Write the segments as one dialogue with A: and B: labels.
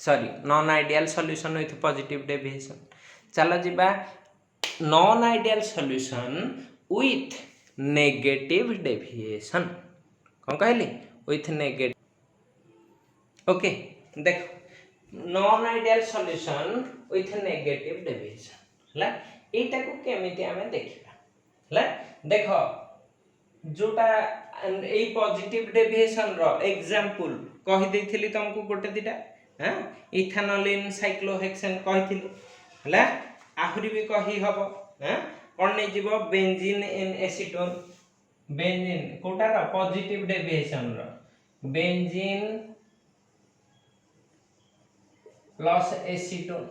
A: Sorry non ideal solution with positive deviation. चलो जीवा non ideal solution with negative deviation. कौन कहली with negative. Okay देख non ideal solution with negative deviation है एटा को केमिति आमे देखिबा है देख जोटा ए पॉजिटिव डेविएशन रो एग्जांपल कहि देथिली तुमको गोटे दिटा हां इथानोलिन साइक्लोहेक्सेन कहिथिली है आहुरी भी कहि हबो हां कोन नै जीवो बेंजीन इन एसीटोन बेंजीन कोटा रो पॉजिटिव डेविएशन रो बेंजीन प्लस एसीटोन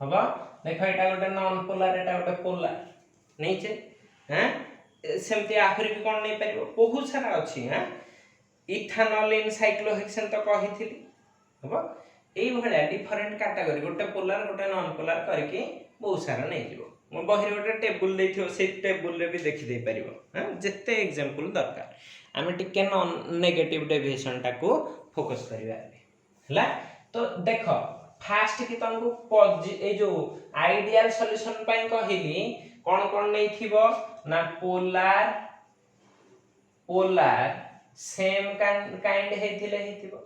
A: हबो देखो एटा गोटे नॉन पोलर एटा गोटे पोलर नै छे हैं सेमती आखरी भी कोन नै परिबो बहुत सारा अछि हैं इथानोलिन साइक्लोहेक्सेन तो कहिथिली हबो एई भलिया डिफरेंट कैटेगरी गोटे पोलर गोटे नॉन पोलर करके बहुत सारा नै जीवो मो बहिर गोटे टेबल दैथियो से टेबल रे भी देखि दे परिबो हैं जत्ते एग्जांपल दरकार आमे टिके नॉन नेगेटिव डेविएशन टाको फोकस करिवा हला तो देखो फास्ट की तुमको ए जो आइडियल सॉल्यूशन पई कहिली कौन नहीं थिबो ना पोलर पोलर सेम काइंड हेथिले हेथिबो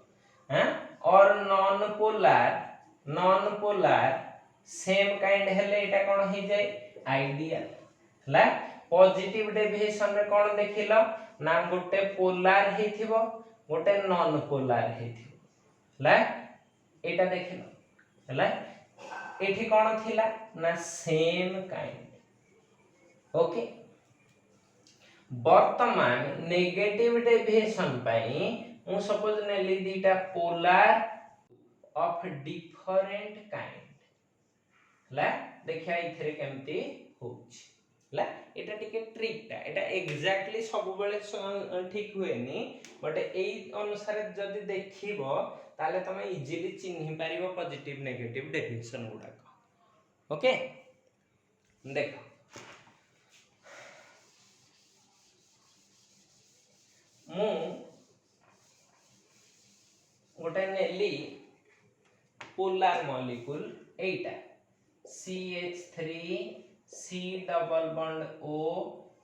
A: हैं और नॉन पोलर सेम काइंड हेले एटा कोन हे जाय आइडियल हला पॉजिटिव डेविएशन रे कोन देखिलो ना गोटे पोलर हेथिबो गोटे नॉन पोलर हेथिबो हला एटा देखिलो हला एठी कोन थिला ना सेम काइंड ओके वर्तमान नेगेटिव डेविएशन पई मु सपोज नेली दीटा पोलर ऑफ डिफरेंट काइंड ला देखिया इथरे केमती होछि ला एटा टिके ट्रिक ता एटा एग्जैक्टली सब बेले ठीक हुएनी बट एई अनुसार जदी देखिबो ताले तमे इजीली चिन्हि पारिबो पॉजिटिव नेगेटिव डेविएशन गुडा ओके देखो मु गोटे नेली पोलर मॉलिक्यूल एटा CH3 C double bond O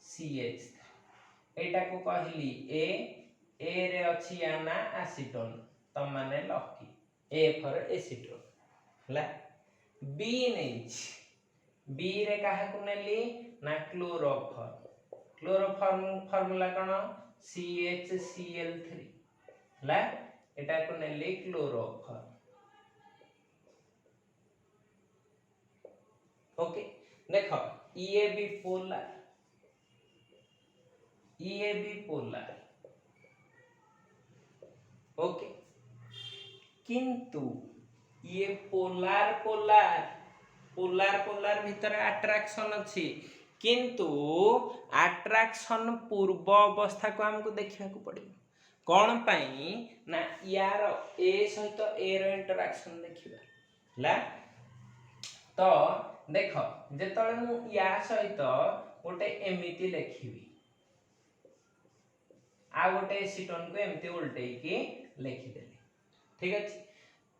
A: CH3 एटा को कहली A रे अछि आना एसीटोन त माने लकी A फॉर एसीटोन हला B नेछ B रे काहे को नेली ना क्लोरोफॉर्म फार्मूला कोन CHCl3 ला एटा को नेली क्लोरोफॉर्म ओके देखो EAB पोलर ओके किंतु ये पोलर भीतर अट्रैक्शन अछि किंतु अट्रैक्शन पूर्व अवस्था को हमको देखिया को पड़िबो कोन पई ना यार A सहित A रो इंटरेक्शन देखिबा ला तो देखो जेतले मु या सहित गोटे एमिति लिखिबी आ गोटे एसीटोन को एमिति उल्टे की लिखि देली ठीक अछि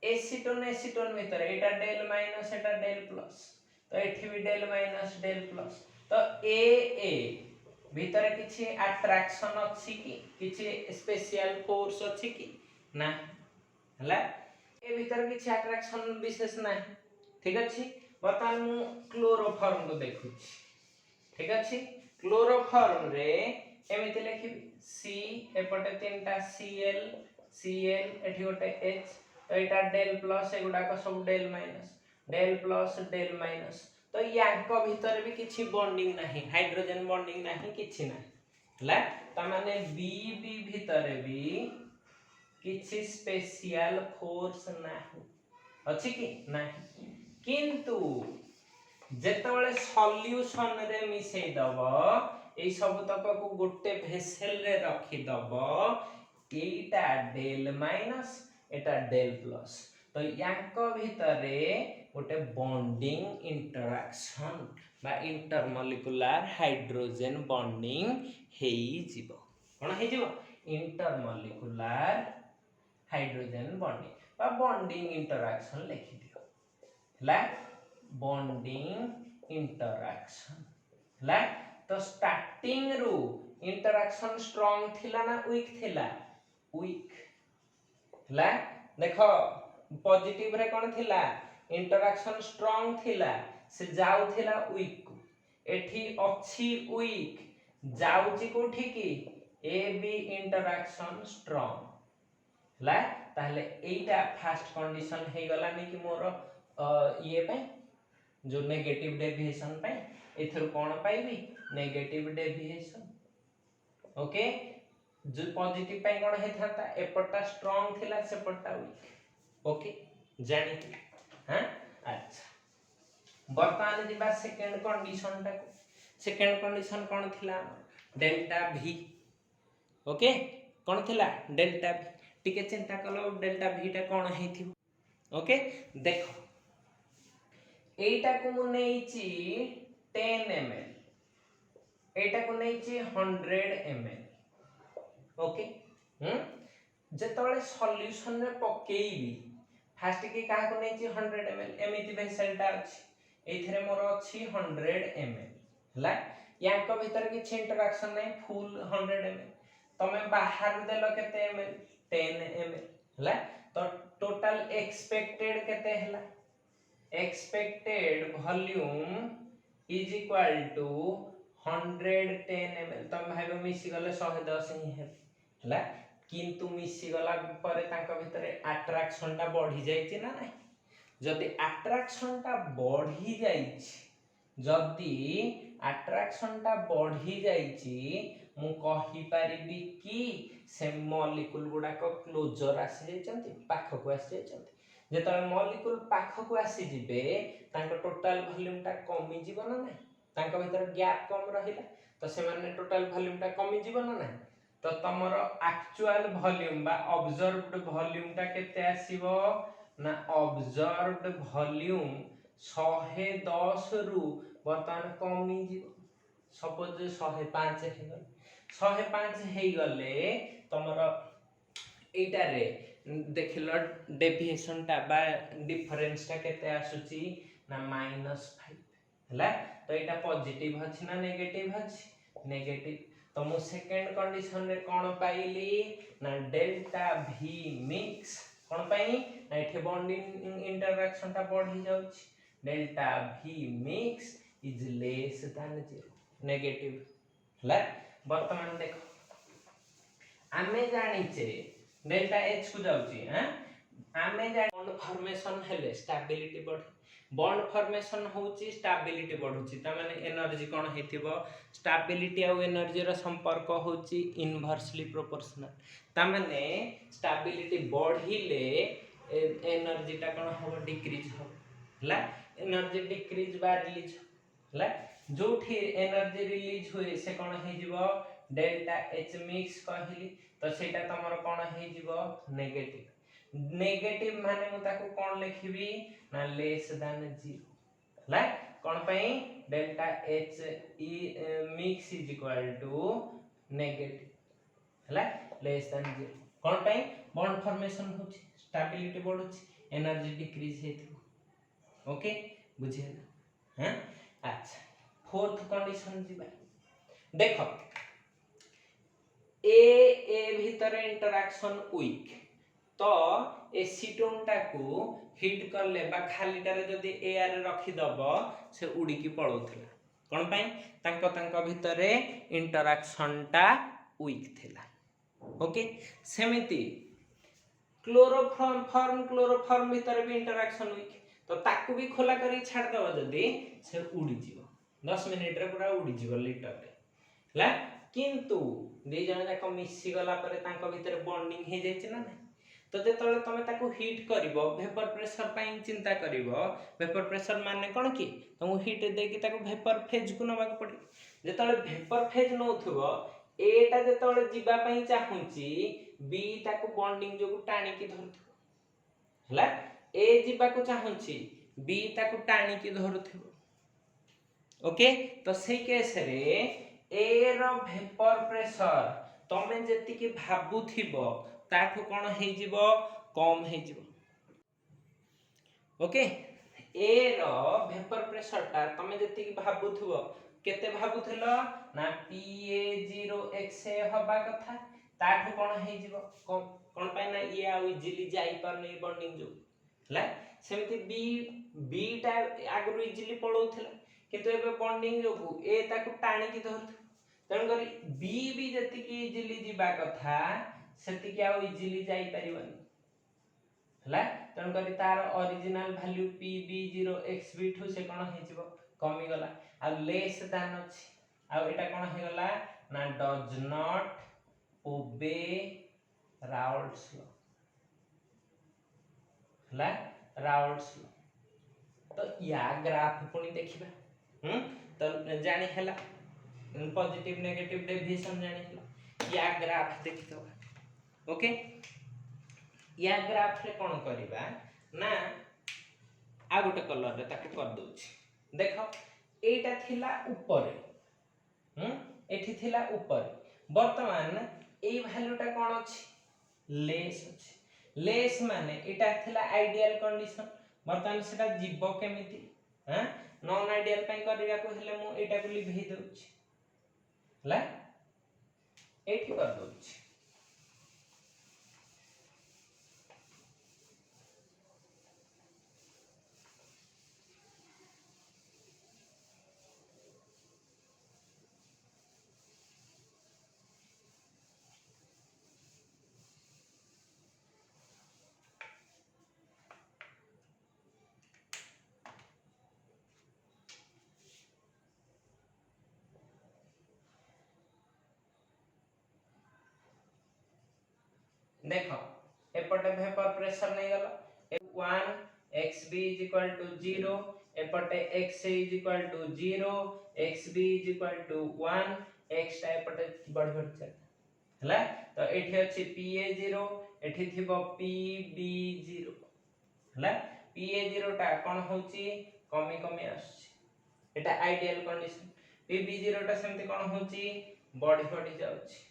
A: एसीटोन भीतर एटा डेल माइनस एटा डेल प्लस तो एठी भी डेल माइनस डेल प्लस तो ए भीतर किछि अट्रैक्शन अछि कि किछि स्पेशल फोर्स अछि कि ना हला ए भीतर किछि अट्रैक्शन विशेष ना ठीक अछि बर्तमान मु क्लोरोफॉर्म को देखु ठीक अछि क्लोरोफॉर्म रे एमिति लिखिबी C एपटे तीनटा Cl एठी गोटे H तो एटा डेल प्लस एगुडा को सब del minus del plus del minus तो याको भीतर भी किछि बॉन्डिंग नाही हाइड्रोजन बॉन्डिंग नाही किछि नाही हला त माने B भीतर भी किछि स्पेशल फोर्स नाही अछि कि नाही किंतु जेतबेले सॉल्यूशन रे मिसै दबो ए सब तक को गोटे भेसेल रे रखि दबो एटा डेल माइनस एटा डेल प्लस तो याको भितरे गोटे बॉन्डिंग इंटरेक्शन बा इंटरमॉलिक्यूलर हाइड्रोजन बॉन्डिंग हेई जीवो कोन हेई जीवो इंटरमॉलिक्यूलर हाइड्रोजन बॉन्डिंग बा बॉन्डिंग इंटरैक्शन लिखि दियो ला बॉन्डिंग इंटरैक्शन ला। तो स्टार्टिंग रु इंटरैक्शन स्ट्रांग थिला ना वीक थिला वीक ला। देखो पॉजिटिव रे कोन थिला इंटरैक्शन स्ट्रांग थिला से जाउ थिला वीक को एठी अछि वीक जाउची कोठी की ए बी इंटरैक्शन स्ट्रांग ला। ताहले एटा फर्स्ट कंडीशन हे गला नै कि मोर ये पे जो नेगेटिव डेविएशन पे एथर कोन पाइबी नेगेटिव डेविएशन ओके। जो पॉजिटिव पे कोन हे थाता एपटा स्ट्रांग थिला सेपटा वीक ओके जानि हां। अच्छा वर्तमान दिबा सेकंड कंडीशन ता सेकंड कंडीशन कोन थिला डेल्टा v ओके कोन थिला डेल्टा v टिके चिंता कलो डेल्टा v टा कोन हेथिबो ओके। देखो एटा को मु नेछि 10 ml एटा को नेछि 100 ml ओके जेतले सॉल्यूशन रे पकेइबी फास्ट के का को नेछि 100 ml एमिति वेसल टा अछि एथरे मोर अछि 100 ml हला यांक भीतर कि इंटरैक्शन नै फुल 100 ml तमे बाहर देलो केते ml 10 ml हला। तो टोटल एक्सपेक्टेड केते हला expected volume is equal to 110 ml तम भाइबो मिसी गले 110 ही हला। किंतु मिसी गला परे तांका भितरे अट्रैक्शन ता बढ़ी जाईची ना नै जदी अट्रैक्शन ता बढ़ी जाईची जदी अट्रैक्शन ता बढ़ी जाईची मु कहि परिबी कि से मॉलिक्यूल गुडा को क्लोजर आसी जायचंती पाख को आसी जायचंती जेतले मॉलिक्यूल पाख को आसी जिबे तांको टोटल वॉल्यूम ता कमी जीव ना नै तांको भीतर गैप कम रहिला तो से माने टोटल वॉल्यूम ता कमी जीव ना नै तो तमरो एक्चुअल वॉल्यूम बा ऑब्जर्व्ड वॉल्यूम ता केते आसीबो ना ऑब्जर्व्ड वॉल्यूम 110 रु वर्तमान कमी जीव सपोज 105 हे गले 105 हे गले तमरो एटा रे देखिलो डेविएशन टा बा डिफरेंस टा केते आसुची ना -5 हला। तो एटा पॉजिटिव अछि ना नेगेटिव अछि नेगेटिव तो मु सेकंड कंडीशन रे कोन पाइली ना डेल्टा v मिक्स कोन पाई ना एठे बॉन्डिंग इंटरैक्शन ता बढ़ी जाउची delta v mix is less than 0 negative हला। वर्तमान देखो आमे जानिचे डेल्टा h को जाउची हां आमे जानि बॉन्ड फॉर्मेशन हेले स्टेबिलिटी बढ़ी बॉन्ड फॉर्मेशन होउची स्टेबिलिटी बढ़ुची त माने एनर्जी कोन हेतिबो स्टेबिलिटी आ एनर्जी रो संपर्क होउची इनवर्सली प्रोपोर्शनल त माने स्टेबिलिटी बढ़िले एनर्जी ता कोन हो डिक्रीज हो हला एनर्जी डिक्रीज बा रिलीज हला जोठी एनर्जी रिलीज होए से कोन हे जिवो डेल्टा h मिक्स कहली तो सेटा तमरो कोन हे जिवो नेगेटिव नेगेटिव माने मु ताको कोन लिखिबी ना लेस देन 0 हला कोन पई delta h mix is equal to negative हला लेस देन 0 कोन पई बॉन्ड फॉर्मेशन होची स्टेबिलिटी बढ़ुची एनर्जी डिक्रीज हेथिबो ओके बुझियना हां। अच्छा फोर्थ कंडीशन जीबा देखो ए भीतर इंटरैक्शन वीक तो एसीटोन टाकू हिट करले बा खालीटारे जदी एयर रखी दबो से उड़ी की पळोथला कोन पई तांको भीतरे इंटरैक्शन टा वीक थिला ओके। सेमिति क्लोरोफॉर्म भीतर भी इंटरैक्शन वीक तो ताकू भी खोला करी छाड़ दबो जदी से उड़ी जीवो 10 मिनिट रे पूरा उड़ी जीवो लीटर रे हला। किंतु दे जण जाक मिसी गला परे तांको भीतर बॉन्डिंग हे जायछि ना नै तो जेतले तमे ताकू हिट करिवो वेपर प्रेशर पई चिंता करिवो वेपर प्रेशर माने कोन की तुम हिट दे की ताकू वेपर फेज को नबा पड़ी जेतले वेपर फेज नोथबो एटा जेतले जीवा पई चाहुची बी ताकू बॉन्डिंग जोगु टाणी की धरथबो हला ए जीवा को चाहुची बी ताकू टाणी की धरथबो ओके। तो सेई केस रे ए रो वेपर प्रेशर तमे जेति की भाबुथिबो ताठू कोन हे जिवो कम हे जिवो ओके ए रो वेपर प्रेशर टा तमे जति भाबुथुबो केते भाबुथलो ना PA0x हबा कथा ताठू कोन हे जीवो कोन पाइ ना ये आ इजीली जाई पर नै बॉन्डिंग जो हला सेमति बी टा आगु इजीली पळौथला किंतु एबे बॉन्डिंग जो ए ताकू टाणी की धरथु तण करी बी जति की इजीली जीवा कथा सेति की आ इजीली जाई परिबनी हला तण करी तार ओरिजिनल वैल्यू PB0XB ठू से कोन हे जीवो कमी गला आ लेस दान अछि आ एटा कोन हे गला ना does not obey Raoult's law हला राउल्ट्स लॉ तो या ग्राफ पुनी देखिबा तो जानि हला पॉजिटिव नेगेटिव डेविएशन जानि हला या ग्राफ देखि तो ओके या ग्राफ रे कोन करबा ना आ गोटे कलर रे ताकू कर दोछि देखो एटा थिला ऊपर एठी थिला ऊपर वर्तमान ए वैल्यूटा कोन अछि लेस माने एटा थिला आइडियल कंडीशन वर्तमान सेटा जीवो केमिति नॉन आइडियल पई करिया को हेले मु एटा को लिभि दोछि हला एठी कर दोछि देखो एपटे वेपर प्रेशर नहीं गला 1 xb = 0 एपटे xa = 0 xb = 1 x टा एपटे बढ़ बढ़ चल हला तो एठी अछि pa0 एठी थिबो pb0 हला pa0 टा कोन होची कमी कमी आछि एटा आइडियल कंडीशन pb0 टा सेमति कोन होची बढ़ी बढ़ी जाउछि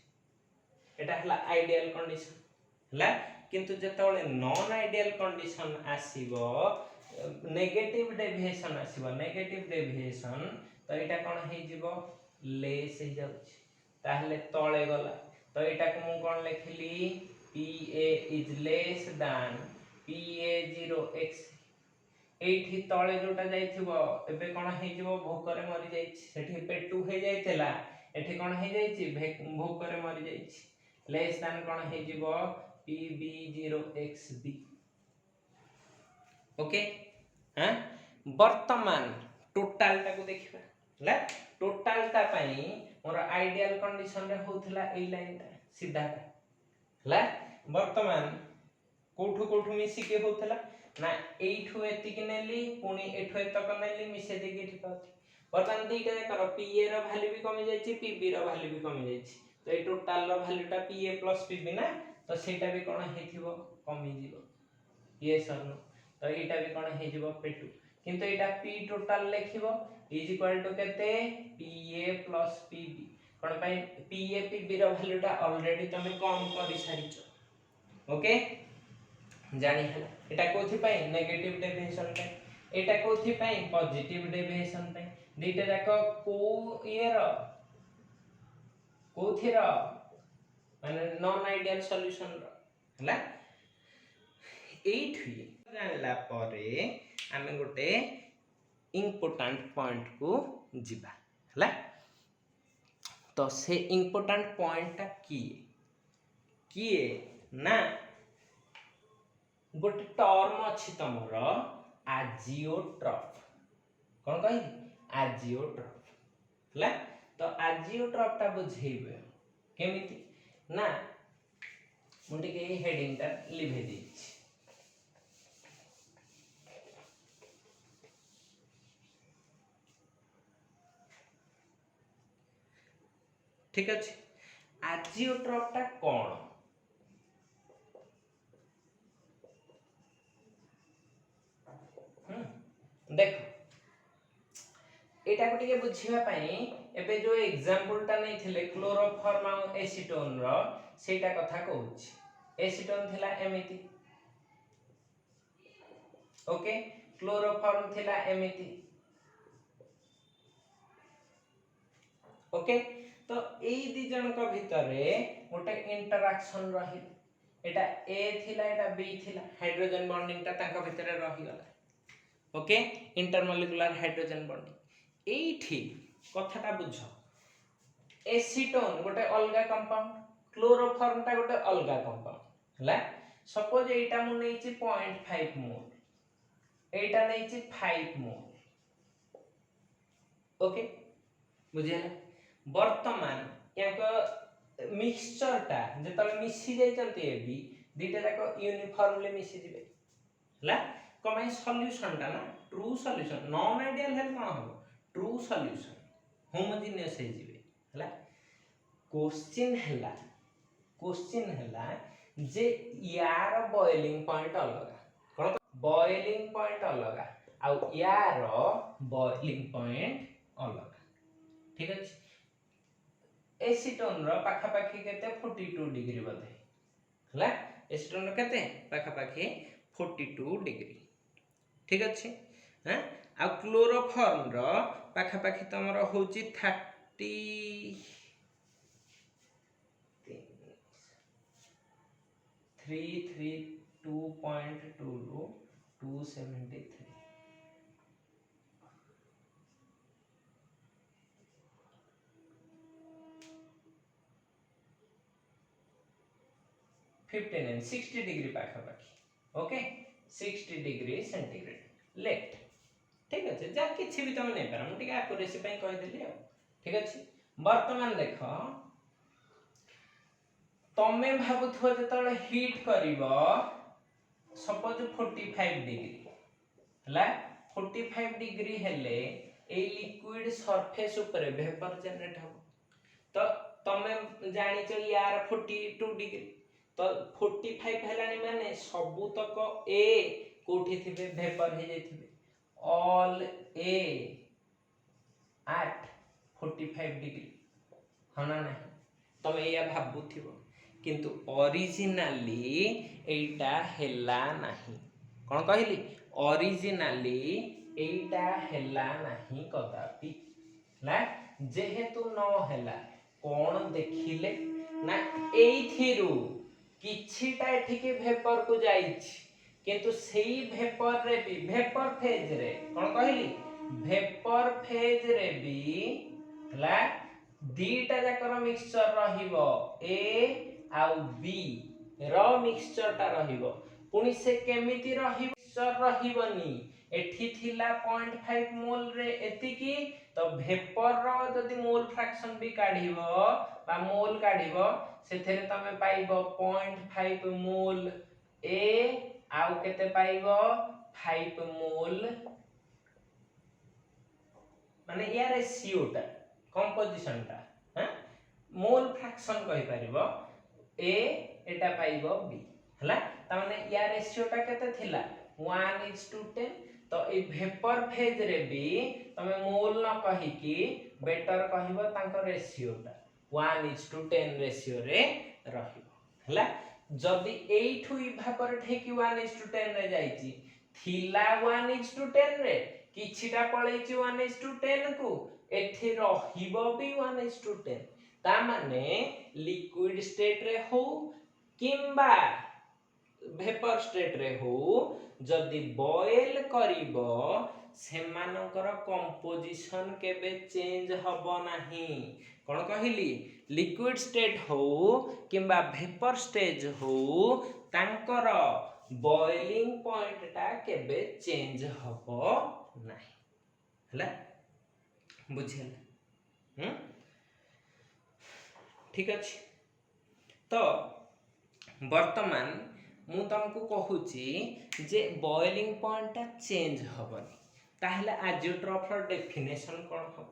A: एटा हला आइडियल कंडीशन हला किंतु जेतबळे नॉन आइडियल कंडीशन आसीबो नेगेटिव डेविएशन आसीबो नेगेटिव डेविएशन तो एटा कोन हे जीवो लेस हे जाउछि ताहले तळे गला तो एटा को मु कोन लिखली pa is less than pa0x एठी तळे जोटा जाइथिबो एबे कोन हे जीवो भोकरे मरि जाइछि सेठी पेटू हे जाइतेला एठी कोन हे जाइछि भोकरे मरि जाइछि लेस देन कोन हे जीवो PB0XB ओके हां वर्तमान टोटल टा को देखिबा हला टोटल टा पई मोर आइडियल कंडीशन रे होथला ए लाइन टा सीधा हला वर्तमान कोठु कोठु मिसी के होथला ना एठु एति के नेली पुनी एठु एतक नेली मिसे दे के ठिकाथि वर्तमान दीटा कर PA रो वैल्यू भी कमी जायछि PB रो वैल्यू भी कमी जायछि तो ए टोटल रो वैल्यू टा PA + PB ना तो सेटा भी कोन हेथिबो कमी जीवो यस और नो तो एटा भी कोन हे जीवो P2 किंतु एटा P टोटल लिखिबो इज इक्वल टू केते PA + PB कोन पई PA PB रो वैल्यू टा ऑलरेडी तमे कम करि सारिचो ओके जानि हला एटा कोथि पई नेगेटिव डेविएशन पे एटा कोथि पई पॉजिटिव डेविएशन पे दीटा जाको को ये रो कोथि रो माने नॉन आइडियल सॉल्यूशन रो हला एठी जानला परे आमे गोटे इंपोर्टेंट पॉइंट को जिबा हला तो से इंपोर्टेंट पॉइंट ता किए ना गोटे टर्म अछि तमर आजियोट्रॉफ कोन कहि आजियोट्रॉफ हला तो आजियोट्रॉफ ता बुझेबे केमिति ना मुंडी के हेडिंग ता लिभे दिछि ठीक अछि आजियोट्रॉफ ता कोन देखो एटा को टिके बुझिबा पई एबे जो एग्जांपल ता नै थिले क्लोरोफॉर्म आ एसीटोन रो सेटा कथा कहूछि एसीटोन थिला एमिति ओके क्लोरोफॉर्म थिला एमिति ओके तो एई दी जन को भितरे गोटे इंटरैक्शन रही एटा ए थिला एटा बी थिला हाइड्रोजन बॉन्डिंग ता तांका भितरे रही गला ओके इंटरमोलिकुलर हाइड्रोजन बॉन्डिंग एठी कथाटा बुझ एसीटोन गोटे अलगा कंपाउंड क्लोरोफॉर्म ता गोटे अलगा कंपाउंड हला सपोज एटा मु नेछि 0.5 मोल एटा नेछि 5 मोल ओके बुझिला वर्तमान याको मिक्सचर टा जेतले मिसी जाय चलते एबी दिटा जाको यूनिफॉर्मली मिसी जिवे हला कमाई सॉल्यूशन टा ना ट्रू सॉल्यूशन नॉन आइडियल हेल कोन हो ट्रू सॉल्यूशन होमोजेनियस हे जिवे हला क्वेश्चन हला जे यार बॉइलिंग पॉइंट अलगा कोन बॉइलिंग पॉइंट अलगा आ यार बॉइलिंग पॉइंट अलगा ठीक अछि एसीटोन रो पाखा पाखी केते 42 डिग्री बधे हला एसीटोन रो केते पाखा पाखी 42 डिग्री ठीक अछि हां आ क्लोरोफॉर्म रो पाखा पाखी तमरो होची 332.2 रो 273 59 60 डिग्री पाखा पाखी ओके 60 डिग्री सेंटीग्रेड लेट ठीक अछि जा किछि भी तमे नै पारा मु टिके एक्यूरेसी पई कहि देली आ ठीक अछि वर्तमान देखो तमे भाबुथो जतले हीट करिवो सपोज 45 डिग्री हला 45 डिग्री हेले ए लिक्विड सरफेस ऊपर वेपर जनरेट हो तो तमे जानि छ यार 42 डिग्री तो 45 हेलानी माने सबु तक ए कोठी थिबे वेपर हे जैथिबे ऑल ए एट 45 डिग्री हना नहीं तमे या भाबुथिबो किंतु ओरिजिनली एटा हेला नहीं कोन कहली ओरिजिनली एटा हेला नहीं कदापि ना जेहेतु न हेला कोन देखिले ना एथिरु किछिटा एठिके वेपर को जाइछि किंतु सेही वेपर रे भी वेपर फेज रे कोन कहली वेपर फेज रे भी हला दीटा जाकर मिक्सचर रहिबो ए आउ बी रो मिक्सचर टा रहिबो पुनी से केमिति रहिबो मिक्सचर रहिबनी एठी थिला 0.5 मोल रे एतिकी तो वेपर रो जदी मोल फ्रैक्शन भी काढिबो बा मोल काढिबो सेथेरे तमे पाइबो 0.5 मोल ए आउ केते पाइबो 5 मोल माने या रेशियो टा कंपोजिशन टा हां मोल फ्रैक्शन कहि परिबो ए एटा पाइबो बी हला त माने या रेशियो टा केते थिला 1:10 तो ए वेपर फेज रे भी तमे मोल न कहि कि बेटर कहिबो तांको रेशियो टा 1:10 रेशियो रे रहिबो हला जदी एठु इभापर ठेकी 1:10 रे जाईची थिला 1:10 रे किछिटा पळैची 1:10 को एथि रहिबो भी 1:10 ता माने लिक्विड स्टेट रे हो किंबा वेपर स्टेट रे हो जदी बॉयल करिवो सेमानकर कंपोजिशन केबे चेंज हबो नाही कोन कहिली लिक्विड स्टेट हो किंबा वेपर स्टेज हो तांकर बॉइलिंग पॉइंट टा केबे चेंज हबो नाही हला बुझिला ठीक अछि तो वर्तमान मु तुमको कहूची जे बॉइलिंग पॉइंट टा चेंज हबनी ताहले आजियोट्रॉफ रो डेफिनेशन कोन हो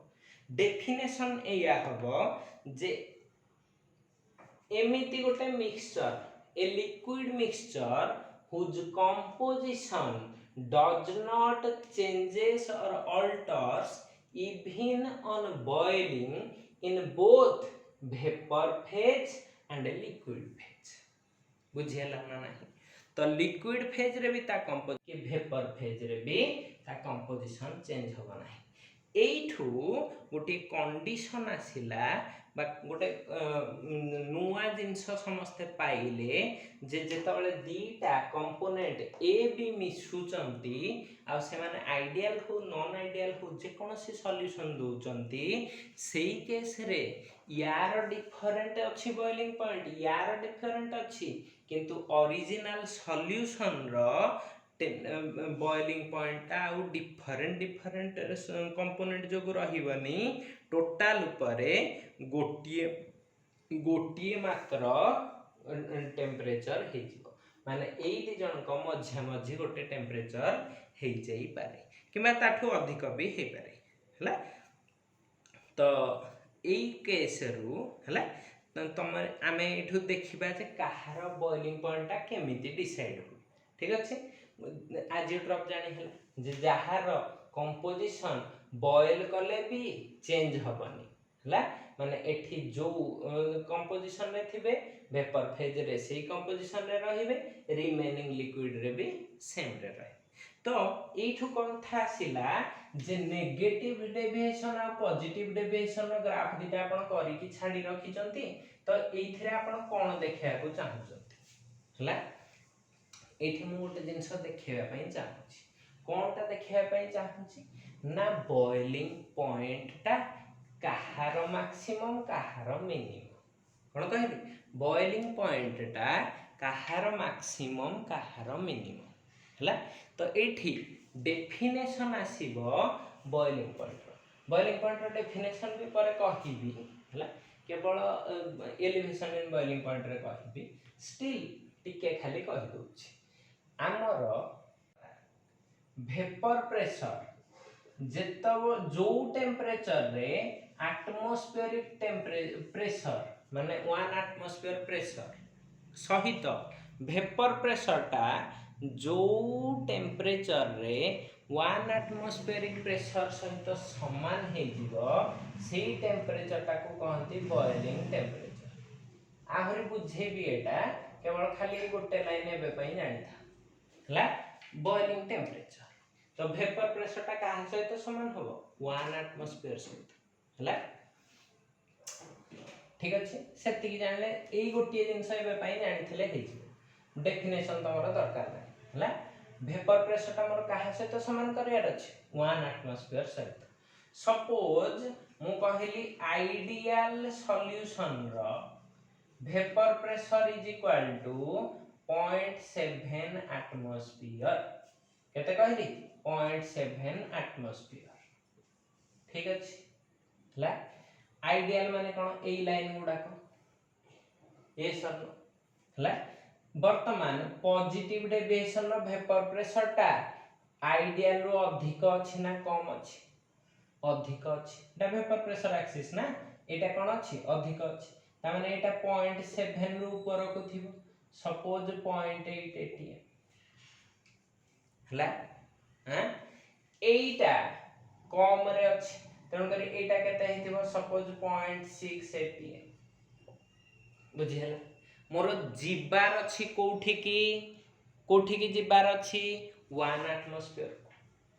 A: डेफिनेशन एया हबो जे एमिति गोटे mixture a liquid mixture whose composition does not changes or alters even on boiling in both vapor phase and liquid phase बुझियला ना नहीं तो लिक्विड फेज रे भी ता कंपोजिशन वेपर फेज रे भी ता कंपोजिशन चेंज होबा नाही। एठू गोटे कंडीशन आसिला बा गोटे नुआ जिनस समस्ते पाइले जे जेतबेले दीटा कंपोनेंट ए बी मिसुचंती आ से माने आइडियल हो नॉन आइडियल हो जे कोनोसी सॉल्यूशन दोचंती सेही केस रे यार डिफरेंट अछि बॉइलिंग पॉइंट यार डिफरेंट अछि किंतु ओरिजिनल सॉल्यूशन रो बॉइलिंग पॉइंट आउ डिफरेंट डिफरेंट कंपोनेंट जो रहिबनी टोटल उपरे गोटिए गोटिए मात्र टेम्परेचर हे जिवो माने एई दि जन को मझा मझी गोटे टेम्परेचर हे जाई पारे किबा ताठू अधिक भी हे पारे हला। तो एई केस रु हला तुम आमे एठू देखिबा जे काहार बॉइलिंग पॉइंट ता केमिति डिसाइड हो ठीक अछि। आज ड्रॉप जानी हला जे जहार कंपोजिशन बॉयल कले भी चेंज हबनी हला माने एठी जो कंपोजिशन रे थिबे वेपर फेज रे सेही कंपोजिशन रे रहिबे रिमेनिंग लिक्विड रे भी सेम रे रहे। तो एठू कथा आसिला जे नेगेटिव डेविएशन आ पॉजिटिव डेविएशन रो ग्राफ दिटा आपण करी कि छाडी रखी चंती तो एथिरे आपण कोन देखिया को चाहू चंती हला। एठी मु गोटे जिंस देखिया पई चाहूची कोनटा देखिया पई चाहूची ना बॉइलिंग पॉइंट टा काहार मैक्सिमम काहार मिनिमम कोन कहबी बॉइलिंग पॉइंट टा काहार मैक्सिमम काहार मिनिमम हला। तो एठी डेफिनेशन आसीबो बॉइलिंग पॉइंट रो डेफिनेशन भी पर कहबी हला केवल एलिवेशन इन बॉइलिंग पॉइंट रे कहबी स्टिल टिके खाली कहि दोछि आमर वेपर प्रेशर जेतब जो टेम्परेचर रे एटमॉस्फेरिक प्रेशर माने 1 एटमॉस्फेयर प्रेशर सहित वेपर प्रेशर टा जो टेम्परेचर रे 1 एटमॉस्फेरिक प्रेशर सहित समान हे जीवो सेही टेम्परेचर टा को कहंती बॉइलिंग टेम्परेचर। आहुरी बुझेबी एटा केवल खाली गोटे लाइन एबे पई जानि था हला बॉइलिंग टेम्परेचर तो वेपर प्रेशर टा कहा सहित समान होबो 1 एटमॉस्फेयर सहित हला ठीक अछि। सेति की जानले एई गोटिए जिंस एबे पई जानिथिले हेछि डेफिनेशन तमरो दरकार नै हला। वेपर प्रेशर टा मोर कहा सहित समान करियार अछि 1 एटमॉस्फेयर सहित। सपोज मु कहली आइडियल सॉल्यूशन रो vapour pressure is equal to 0.7 atmosphere केते कहली 0.7 एटमॉस्फेयर ठीक अछि हला। आइडियल माने कोन एई लाइन गुडा को ए सर हला। वर्तमान पॉजिटिव डेविएशन रो वेपर प्रेशर टा आइडियल रो अधिक अछि ना कम अछि अधिक अछि एटा वेपर प्रेशर एक्सिस ना एटा कोन अछि अधिक अछि ता माने एटा 0.7 रो ऊपर को थिबो सपोज 0.8 atm हला हां एटा कम रे अछि तन करी एटा केते हेतिबो सपोज 0.6 atm बुझि हला। मोर जिबार अछि कोठी की जिबार अछि 1 एटमॉस्फेयर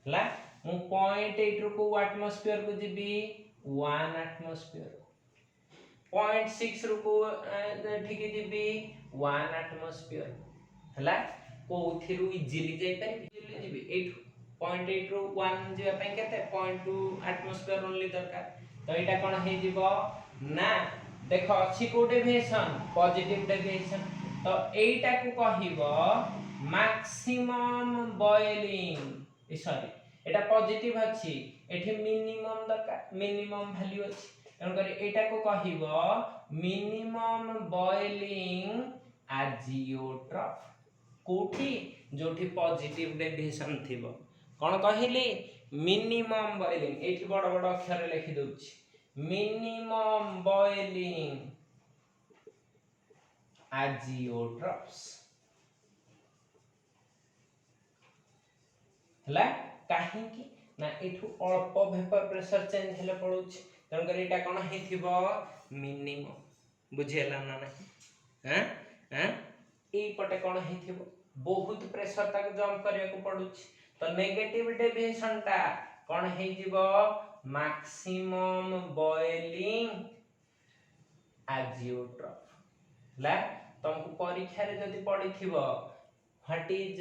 A: हला मु 0.8 रो को एटमॉस्फेयर को जिबी 1 एटमॉस्फेयर 0.6 रो को ठीकी जिबी 1 एटमॉस्फेयर हला कोथिरु इजीली जाई पारि इजीली जिबी 0.8 रो 1 जिबा पई केते 0.2 एटमॉस्फेयर ओनली दरकार तो एटा कोन हे जिवो ना देखो अछि को डेविएशन पॉजिटिव डेविएशन तो एटा को कहिबो मैक्सिमम बॉइलिंग सॉरी एटा पॉजिटिव अछि एठी मिनिमम दरकार मिनिमम वैल्यू अछि एन करी एटा को कहिबो मिनिमम बॉइलिंग एजियोट्रॉफ कोठी जोठी पॉजिटिव डेविएशन थिबो कोन कहिली मिनिमम बॉइलिंग एठी बड़ बड़ अक्षर लिखि दोछि मिनिमम बॉइलिंग एजियोट्रॉफ्स हला काहे की ना एठू अल्प वेपर प्रेशर चेंज हेले पड़ुछि तन करी एटा कोन हेथिबो मिनिमम बुझियला ना नहीं हैं हैं ए पटे कोन हेथिबो बहुत प्रेशर ताको जंप करिया को पडुछि तो नेगेटिव डेविएशन टा कोन हे जिवो मैक्सिमम बॉइलिंग एजियोट्रॉफ ला तुमको परीक्षा रे जदी पडिथिबो व्हाट इज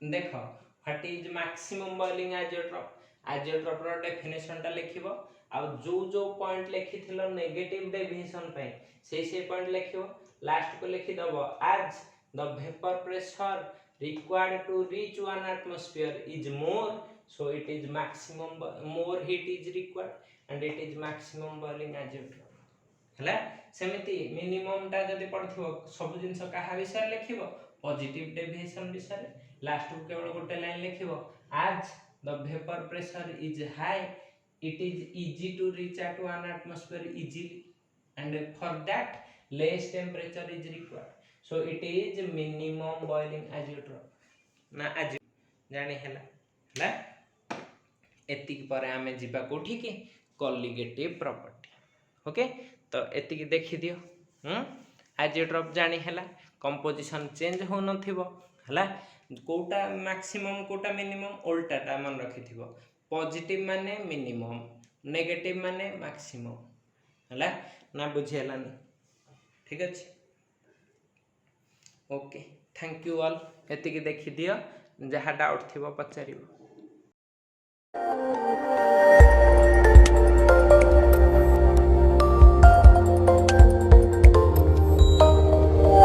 A: देखो what is maximum boiling azeotrope रो डेफिनेशन टा लिखिबो आ जो पॉइंट लिखिथिलो नेगेटिव डेविएशन पे से पॉइंट लिखिबो लास्ट को लिखि दबो as the vapour pressure required to reach 1 atmosphere is more so it is maximum more heat is required and it is maximum boiling aziotroph हला सेमिति मिनिमम टा जदी पडथिबो सब जिंस काहा विषय लिखिबो पॉजिटिव डेविएशन विषय लास्ट को केवल गोटे line लिखिबो as the vapor pressure is high it is easy to reach at 1 atmosphere easily and for that less temperature is required so it is minimum boiling aziotroph ना आज जानी हैला एतिक पर आमे जिबा कोठी की कॉलिगेटिव प्रॉपर्टी ओके तो एतिक देखि दियो एजियोट्रॉफ जानी हैला कंपोजिशन चेंज हो नथिबो हैला कोटा मैक्सिमम कोटा मिनिमम उल्टाटा मन रखिथिबो पॉजिटिव माने मिनिमम नेगेटिव माने मैक्सिमम हैला ना बुझी हैलानी ठीक अछि ओके थैंक यू ऑल एतिक देखि दियो जहा डाउट थिबो पचारिबो